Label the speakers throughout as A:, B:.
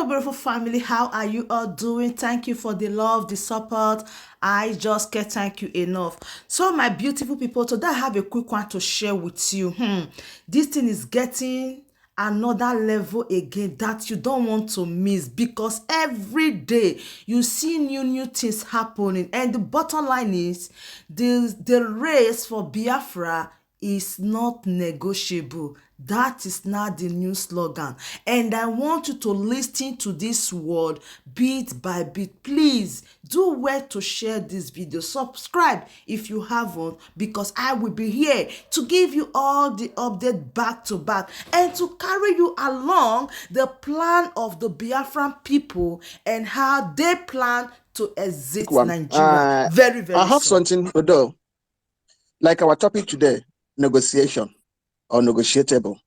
A: Hello, beautiful family. How are you all doing? Thank you for the love, the support. I just can't thank you enough. So, my beautiful people, today I have a quick one to share with you. This thing is getting another level again that you don't want to miss, because every day you see new things happening, and the bottom line is the race for Biafra is not negotiable. That is now the new slogan. And I want you to listen to this word bit by bit. Please do well to share this video. Subscribe if you haven't, because I will be here to give you all the update back to back and to carry you along the plan of the Biafran people and how they plan to exit Nigeria very
B: I have
A: soon.
B: something, although, like our topic today, negotiation or negotiable.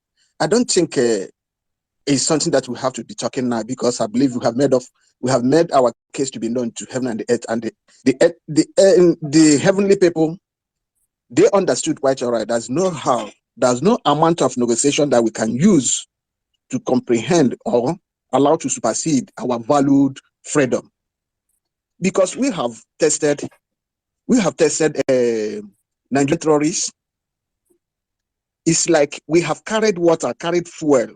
B: I don't think it's something that we have to be talking now, because I believe we have made our case to be known to heaven and the earth, and the heavenly people, they understood quite all right. There's no amount of negotiation that we can use to comprehend or allow to supersede our valued freedom, because we have tested Nigerian terrorists. It's like we have carried water, carried fuel,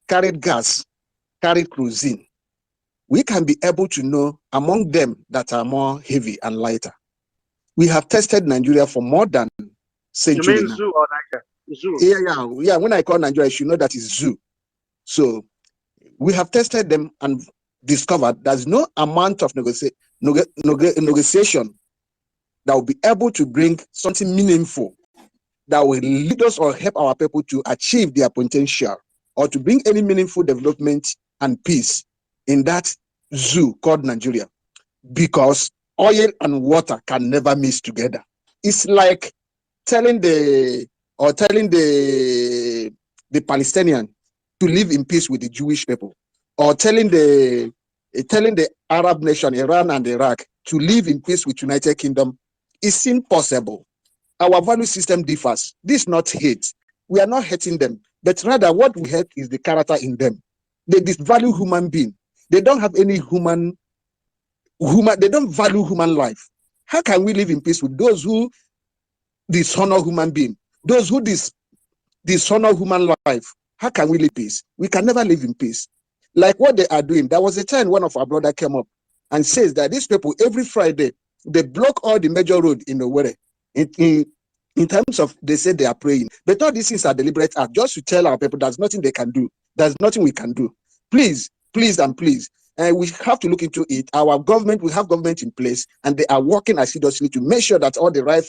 B: carried gas, carried cuisine. We can be able to know among them that are more heavy and lighter. We have tested Nigeria for more than century.
C: You mean
B: now.
C: zoo or Nigeria? Zoo.
B: Yeah. When I call Nigeria, you should know that is zoo. So we have tested them and discovered there's no amount of negotiation that will be able to bring something meaningful that will lead us or help our people to achieve their potential, or to bring any meaningful development and peace in that zoo called Nigeria, because oil and water can never mix together. It's like telling the Palestinian to live in peace with the Jewish people, or telling the Arab nation, Iran and Iraq, to live in peace with United Kingdom. It's impossible. Our value system differs. This is not hate. We are not hating them, but rather what we hate is the character in them. They disvalue human being. They don't have any they don't value human life. How can we live in peace with those who dishonor human being, those who dishonor human life? How can we live in peace? We can never live in peace. Like what they are doing. There was a time one of our brother came up and says that these people, every Friday, they block all the major road in Owerri. In terms of, they say they are praying, but all these things are deliberate act, just to tell our people there's nothing they can do. There's nothing we can do. Please, and please, we have to look into it. Our government, we have government in place, and they are working assiduously to make sure that all the right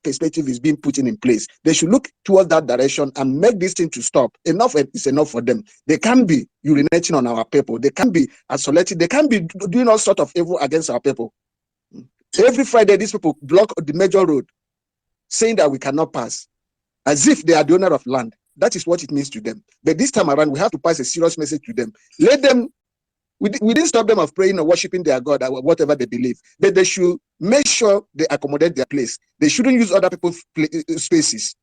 B: perspective is being put in place. They should look towards that direction and make this thing to stop. Enough is enough for them. They can't be urinating on our people. They can't be isolated. They can't be doing all sorts of evil against our people. Every Friday, these people block the major road, saying that we cannot pass, as if they are the owner of land. That is what it means to them. But this time around, we have to pass a serious message to them. Let them, we didn't stop them of praying or worshiping their God or whatever they believe, but they should make sure they accommodate their place. They shouldn't use other people's spaces.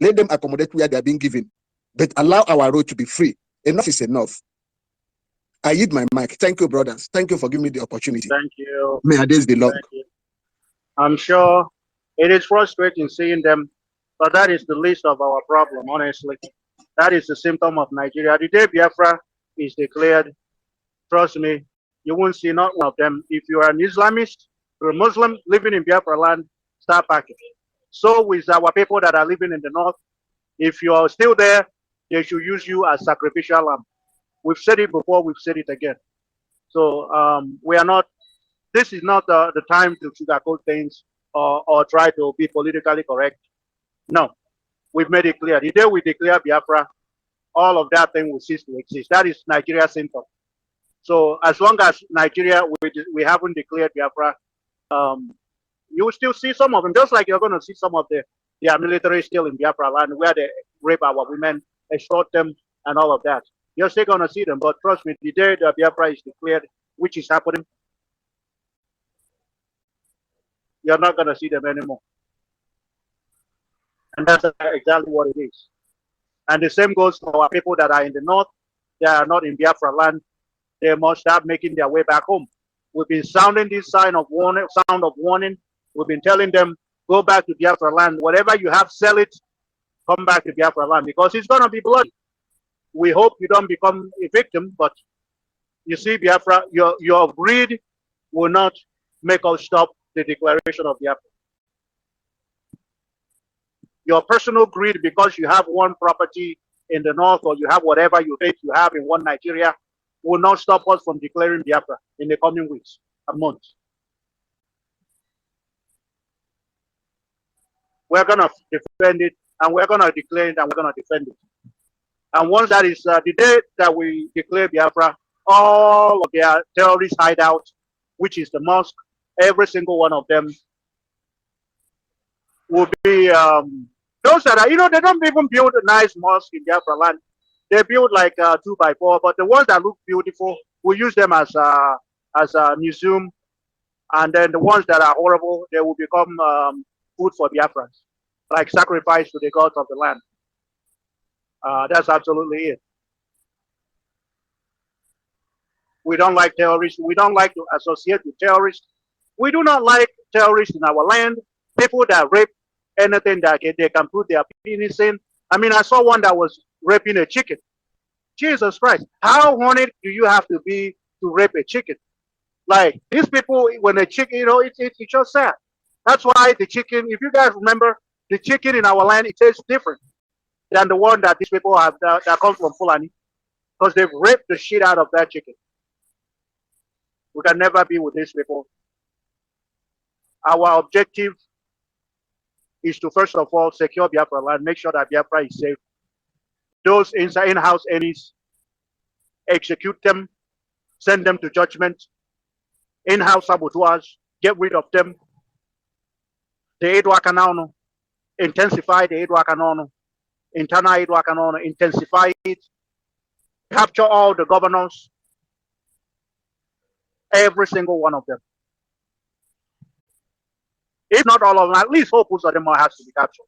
B: Let them accommodate where they are being given, but allow our road to be free. Enough is enough. I yield my mic. Thank you, brothers. Thank you for giving me the opportunity.
C: Thank you.
B: May our days be long.
C: I'm sure it is frustrating seeing them, but that is the least of our problem, honestly. That is the symptom of Nigeria. The day Biafra is declared, trust me, you won't see not one of them. If you are an Islamist, you're a Muslim living in Biafra land, start packing. So with our people that are living in the north, if you are still there, they should use you as sacrificial lamb. We've said it before, we've said it again. So we are not, this is not the time to sugarcoat things or try to be politically correct. No, we've made it clear. The day we declare Biafra, all of that thing will cease to exist. That is Nigeria's symptom. So as long as Nigeria, we haven't declared Biafra, you will still see some of them, just like you're going to see some of their military still in Biafra land, where they rape our women, extort them, and all of that. You're still going to see them, but trust me, the day the Biafra is declared, which is happening, you're not going to see them anymore. And that's exactly what it is. And the same goes for our people that are in the north. They are not in Biafra land. they must start making their way back home. We've been sounding this sound of warning. We've been telling them, go back to Biafra land. Whatever you have, sell it. Come back to Biafra land, because it's going to be bloody. We hope you don't become a victim, but you see, Biafra, your greed will not make us stop the declaration of Biafra. Your personal greed, because you have one property in the north, or you have whatever you think you have in one Nigeria, will not stop us from declaring Biafra in the coming weeks and months. We're going to defend it, and we're going to declare it, and we're going to defend it. And once that is the day that we declare Biafra, all of their terrorist hideouts, which is the mosque, every single one of them will be those that are, you know, they don't even build a nice mosque in Biafra land. They build like 2x4, but the ones that look beautiful, we use them as a museum. And then the ones that are horrible, they will become food for Biafrans, like sacrifice to the gods of the land. That's absolutely it. We don't like terrorists. We don't like to associate with terrorists. We do not like terrorists in our land. People that rape anything that they can put their penis in. I mean, I saw one that was raping a chicken. Jesus Christ. How horny do you have to be to rape a chicken? Like, these people, when a chicken, you know, it's just sad. That's why the chicken, if you guys remember, the chicken in our land, it tastes different than the one that these people have that comes from Fulani, because they've raped the shit out of that chicken. We can never be with these people. Our objective is to, first of all, secure Biafra land, make sure that Biafra is safe. Those in-house enemies, execute them, send them to judgment. In-house saboteurs, get rid of them. The Edwakanono, intensify the Edwakanono. Internal Edwakanono, intensify it. Capture all the governors, every single one of them. If not all of them, at least hope most of them has to be captured.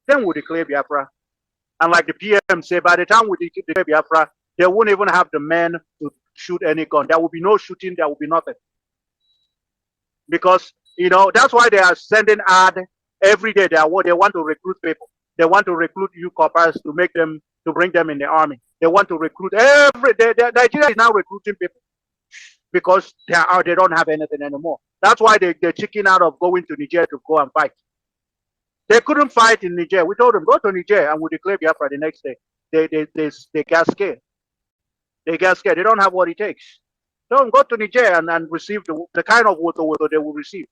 C: Then we'll declare Biafra. And like the PM say, by the time we declare Biafra, they won't even have the men to shoot any gun. There will be no shooting, there will be nothing. Because, you know, that's why they are sending ad every day. They want to recruit people. They want to recruit youth corpers to make them, to bring them in the army. They want to recruit every day. Nigeria is now recruiting people because they don't have anything anymore. That's why they're checking out of going to Niger to go and fight. They couldn't fight in Niger. We told them, go to Niger and we'll declare Biafra the next day. They got scared. They got scared. They don't have what it takes. Don't go to Niger and receive the kind of water they will receive.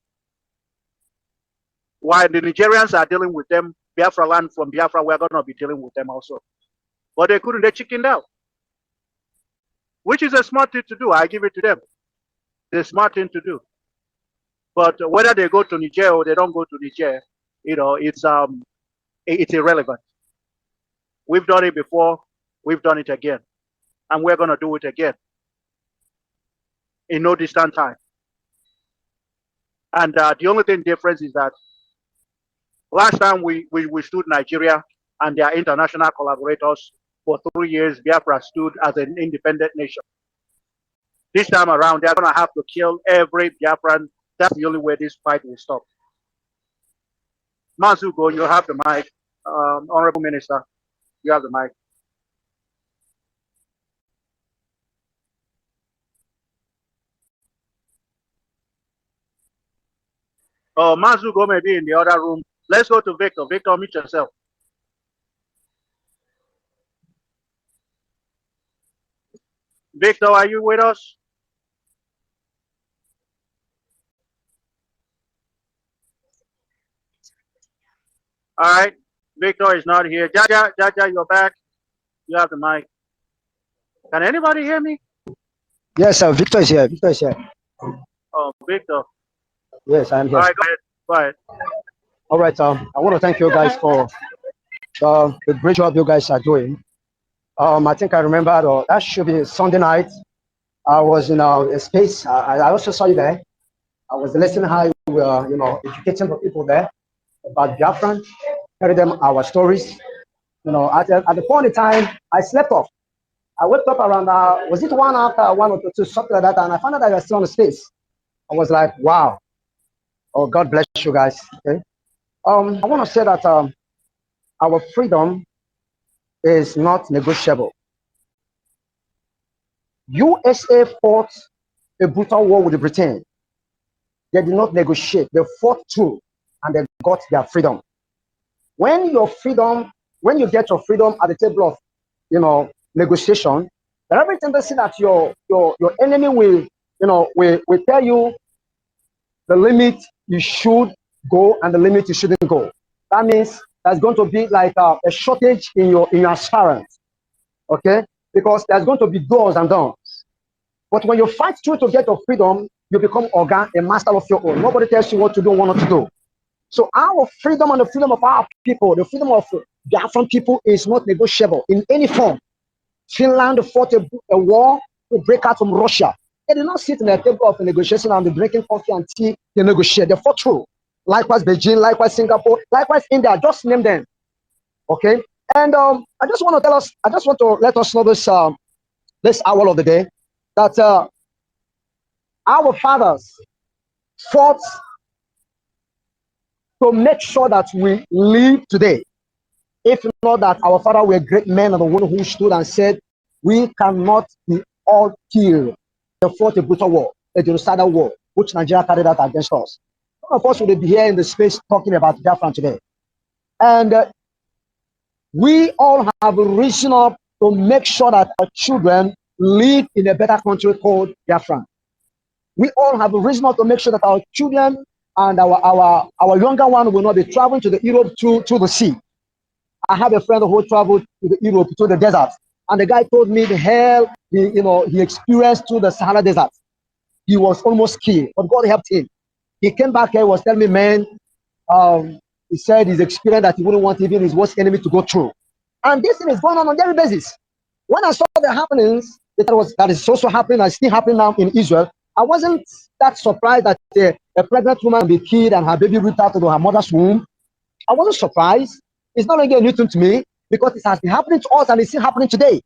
C: While the Nigerians are dealing with them, Biafra land from Biafra, we're going to be dealing with them also. But they couldn't. They chickened out. Which is a smart thing to do. I give it to them. The smart thing to do. But whether they go to Niger or they don't go to Niger, you know, it's irrelevant. We've done it before. We've done it again. And we're going to do it again. In no distant time. And the only thing difference is that last time we stood Nigeria and their international collaborators for 3 years, Biafra stood as an independent nation. This time around, they're going to have to kill every Biafran. That's the only way this fight will stop. Mazi, you have the mic. Honorable Minister, you have the mic. Oh, Mazi may be in the other room. Let's go to Victor. Victor, meet yourself. Victor, are you with us? All right. Victor is not here. Jaja, you're back. You have the mic. Can anybody hear me?
D: Yes, sir. Victor is here. Victor is here.
C: Oh, Victor.
D: Yes, I'm here.
C: All right, go ahead. Go ahead.
D: All right. I want to thank you guys for the great job you guys are doing. I think I remember that should be Sunday night. I was in a space. I also saw you there. I was listening how you were, you know, educating the people there about BIAFRANS, telling them our stories. You know, at the point in time, I slept off. I woke up around, was it 1 or 2, something like that, and I found out that I was still on the space. I was like, wow. Oh, God bless you guys. Okay. I want to say that our freedom is not negotiable. USA fought a brutal war with Britain. They did not negotiate. They fought through and they got their freedom. When you get your freedom at the table of, negotiation, there every tendency that your enemy will tell you the limit you should go and the limit you shouldn't go. That means there's going to be like a shortage in your assurance, okay? Because there's going to be doors and doors. But when you fight through to get your freedom, you become a master of your own. Nobody tells you what to do and what not to do. So our freedom and the freedom of our people, the freedom of Biafran people is not negotiable in any form. Finland fought a war to break out from Russia. They did not sit in a table of negotiation and be drinking coffee and tea. They negotiate. They fought through. Likewise Beijing, likewise Singapore, likewise India. Just name them. Okay. And I just want to let us know this hour of the day that our fathers fought to make sure that we live today. If not that our father were great men and the one who stood and said, we cannot be all killed. They fought a brutal war, a genocidal war, which Nigeria carried out against us. None of us will be here in the space talking about Biafran today. And we all have risen up to make sure that our children live in a better country called Biafran. We all have risen up to make sure that our children and our younger one will not be traveling to the Europe through the sea. I have a friend who traveled to the Europe, to the desert, and the guy told me the hell he experienced through the Sahara Desert. He was almost killed, but God helped him. He came back here, was telling me, man, he said his experience that he wouldn't want even his worst enemy to go through. And this thing is going on a daily basis. When I saw the happenings that is also happening and still happening now in Israel, I wasn't that surprised that a pregnant woman be killed and her baby ripped out of her mother's womb. I wasn't surprised. It's not really new to me because it has been happening to us and it's still happening today.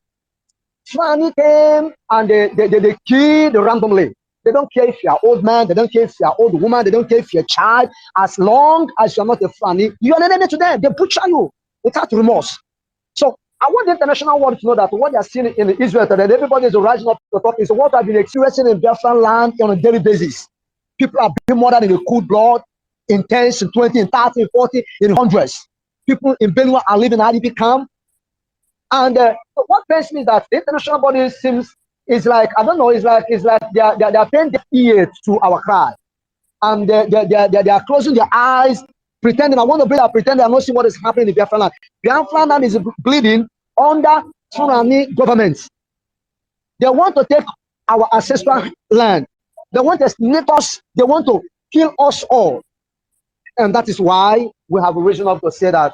D: Fulani came and they killed randomly. They don't care if you're old man, they don't care if you're old woman, they don't care if you're a child. As long as you're not a Fulani, you're an enemy to them. They butcher you without remorse. So I want the international world to know that what they're seeing in Israel today, everybody is rising up to talk, is what I've been experiencing in Biafran land on a daily basis. People are being murdered in the cool blood, in 10s, in 20, in 30, in 40, in hundreds. People in Benua are living in IDP camp. And what pains me is that the international body is like, I don't know, it's like they are paying their ear to our cry. And they are closing their eyes, pretending, I want to believe, pretending I'm not seeing what is happening in Biafran land. Biafran land is bleeding under Fulani government. They want to take our ancestral land. They want to snip us. They want to kill us all. And that is why we have a reason up to say that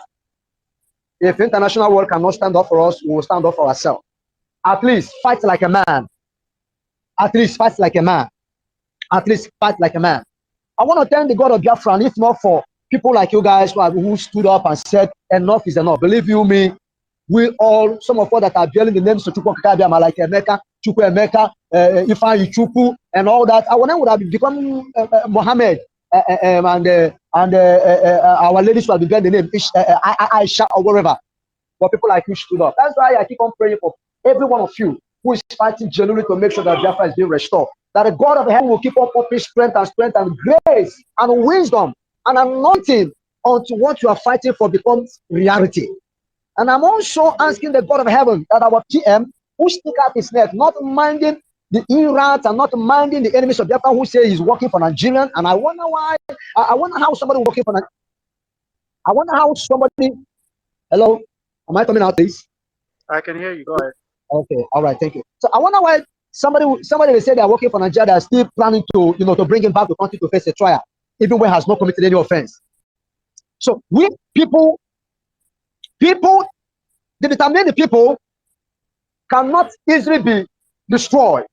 D: if international world cannot stand up for us, we will stand up for ourselves. At least fight like a man. At least fight like a man. At least fight like a man. I want to thank the God of Biafran, if not for people like you guys who stood up and said, enough is enough. Believe you me, we all, some of us that are bearing the names of Chukwu Kakabiama, like Emeka, Chukwu Emeka, Ifeanyi Chukwu, and all that, our name would have become Mohammed. And our ladies will be bearing the name Aisha or whatever. But people like you stood up. That's why I keep on praying for every one of you who is fighting genuinely to make sure that Biafra is being restored. That the God of heaven will keep on pumping strength and grace and wisdom and anointing unto what you are fighting for becomes reality. And I'm also asking the God of heaven that our PM who stick out his neck, not minding the Iranians and not minding the enemies of Biafra who say he's working for Nigerian. And I wonder why. I wonder how somebody working for Nigerian. I wonder how somebody. Hello, am I coming out, please?
C: I can hear you. Go ahead.
D: Okay, all right, thank you. So I wonder why somebody will say they're working for Nigeria. They're still planning to to bring him back to country to face a trial, even when he has not committed any offense. So we people, the determined people cannot easily be destroyed.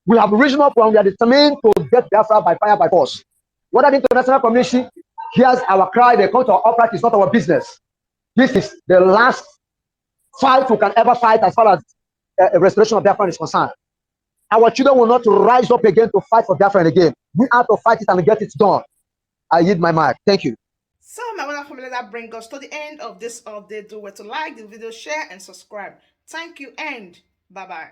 D: We have risen up when we are determined to get Biafra by fire, by force. Whether the international community hears our cry, they come to our upright, is not our business. This is the last fight we can ever fight as far as restoration of Biafran is concerned. Our children will not rise up again to fight for Biafran again. We have to fight it and get it done. I yield my mic. Thank you.
A: So my wonderful family, that brings us to the end of this update. Do well to like the video, share, and subscribe. Thank you, and bye-bye.